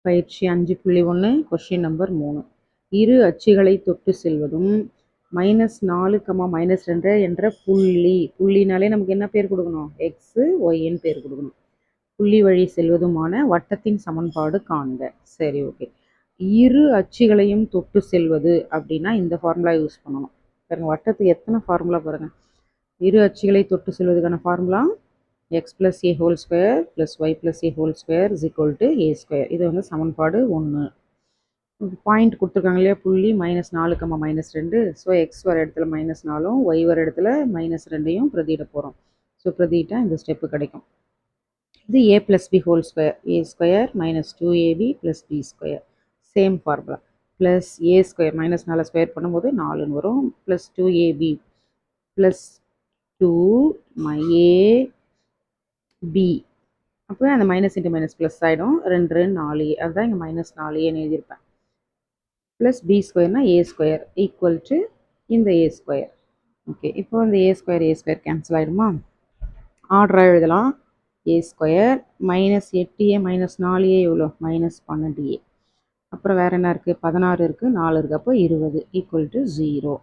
பயிற்சி 5.1 question number 3. இரு அச்சுகளை தொட்டு செல்வதும் -4, -2 என்ற புள்ளினாலே நமக்கு என்ன பேர் கொடுக்கணும்? எக்ஸு ஒய்ன்னு பேர் கொடுக்கணும். புள்ளி வழி செல்வதுமான வட்டத்தின் சமன்பாடு காண்க. சரி, ஓகே. இரு அச்சுகளையும் தொட்டு செல்வது அப்படின்னா இந்த ஃபார்முலா யூஸ் பண்ணணும். பாருங்க, வட்டத்துக்கு எத்தனை ஃபார்முலா பாருங்க. இரு அச்சுகளை தொட்டு செல்வதுக்கான formula x plus a whole square plus y plus a whole square is equal to a square. இது வந்து சமன்பாடு 1. பாயிண்ட் கொடுத்துருக்காங்க இல்லையா, புள்ளி -4, -2. ஸோ எக்ஸ் வர இடத்துல -4ம் ஒய் வர இடத்துல -2யும் பிரதியிட போகிறோம். ஸோ பிரதியிட்டா இந்த ஸ்டெப்பு கிடைக்கும். இது a plus b whole square, a square minus 2ab plus b square. Same formula. Plus a square -4 square பண்ணும்போது 4ன்னு வரும். Plus 2ab plus 2a b. அப்போ அந்த மைனஸ் இன்ட்டு மைனஸ் ப்ளஸ் ஆகிடும். 2 4a, அதுதான் இங்கே -4aன்னு எழுதியிருப்பேன். ப்ளஸ் பி ஸ்கொயர்னா ஏ ஸ்கொயர் ஈக்குவல் டு இந்த ஏ ஸ்கொயர். ஓகே, இப்போ இந்த ஏ ஸ்கொயர் கேன்சல் ஆகிடுமா? ஆர்டராக எழுதலாம். ஏ ஸ்கொயர் -8a -4a எவ்வளோ? -12a. அப்புறம் வேறு என்ன இருக்குது? 16 இருக்குது, 4 இருக்குது, அப்போ 20 ஈக்குவல் டு 0.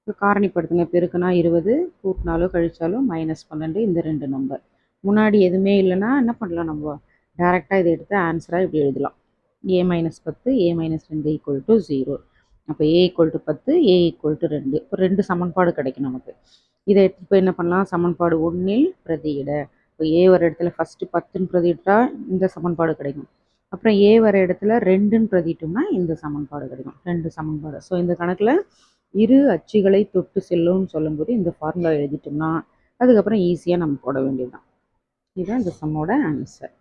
இப்போ காரணிப்படுத்துங்க. பெருக்குனா 20, கூட்டினாலோ கழிச்சாலும் -12, இந்த 2 நம்பர். முன்னாடி எதுவுமே இல்லைன்னா என்ன பண்ணலாம்? நம்ம டேரெக்டாக இதை எடுத்து ஆன்சராக இப்படி எழுதலாம். a - 10, a - 2 equal to 0. அப்போ a equal to 10, a equal to 2. இப்போ 2 சமன்பாடு கிடைக்கும் நமக்கு. இதை எடுத்து இப்போ என்ன பண்ணலாம்? சமன்பாடு 1ல் பிரதியிட. இப்போ a வர இடத்துல ஃபஸ்ட்டு 10ன்னு பிரதியிட்டா இந்த சமன்பாடு கிடைக்கும். அப்புறம் a வர இடத்துல 2ன்னு பிரதிட்டோம்னா இந்த சமன்பாடு கிடைக்கும். 2 சமன்பாடு. ஸோ இந்த கணக்கில் இரு அச்சுகளை தொட்டு செல்லும்னு சொல்லும்போது இந்த ஃபார்முலா எழுதிட்டோம்னா அதுக்கப்புறம் ஈஸியாக நம்ம போட வேண்டியதுதான். இதுதான் இந்த சம்மோட ஆன்சர்.